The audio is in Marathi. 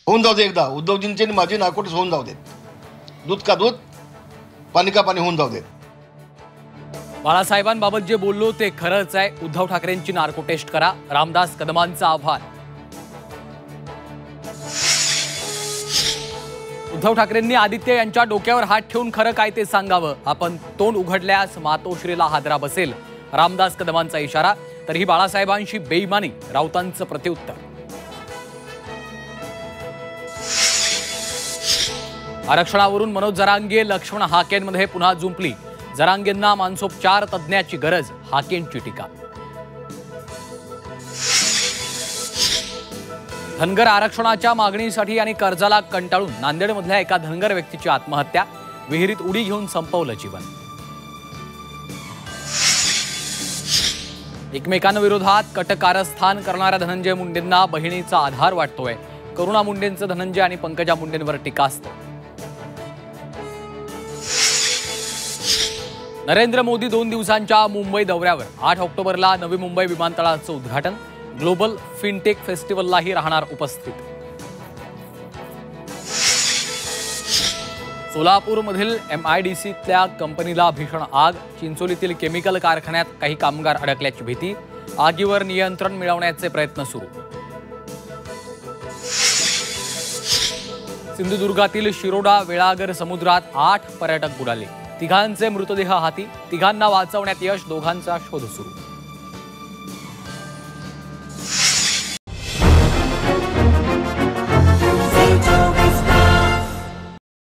होऊन जाऊ दे एकदा. उद्धवजींचे आणि माझे नाकोटीस होऊन जाऊ देत. दूध का दूध, पाणी का पाणी होऊन जाऊ देत. बाळासाहेबांबाबत जे बोललो ते खरंच आहे. उद्धव ठाकरेंची नार्को टेस्ट करा, रामदास कदमांचं आव्हान. उद्धव ठाकरेंनी आदित्य यांच्या डोक्यावर हात ठेवून खरं काय ते सांगावं. आपण तोंड उघडल्यास मातोश्रीला हादरा बसेल, रामदास कदमांचा इशारा. तर ही बाळासाहेबांशी बेईमानी, राऊतांचं प्रत्युत्तर. आरक्षणावरून मनोज जरांगे लक्ष्मण हाकेंमध्ये पुन्हा जुंपली. जरांगेंना मानसोपचार तज्ज्ञाची गरज, हाकेंची टीका. धनगर आरक्षणाच्या मागणीसाठी आणि कर्जाला कंटाळून नांदेडमधल्या एका धनगर व्यक्तीची आत्महत्या. विहिरीत उडी घेऊन संपवलं जीवन. एकमेकांविरोधात कटकारस्थान करणाऱ्या धनंजय मुंडेंना बहिणीचा आधार वाटतोय. करुणा मुंडेंचं धनंजय आणि पंकजा मुंडेंवर टीकास्त्र. नरेंद्र मोदी 2 दिवसांच्या मुंबई दौऱ्यावर. 8 ऑक्टोबरला नवी मुंबई विमानतळाचं उद्घाटन. ग्लोबल फिनटेक फेस्टिवललाही राहणार उपस्थित. सोलापूरमधील MIDCतल्या कंपनीला भीषण आग. चिंचोलीतील केमिकल कारखान्यात काही कामगार अडकल्याची भीती. आगीवर नियंत्रण मिळवण्याचे प्रयत्न सुरू. सिंधुदुर्गातील शिरोडा वेळागर समुद्रात 8 पर्यटक बुडाले. 3 मृतदेह हाती. 3 वाचवण्यात यश, 2 शोध सुरू.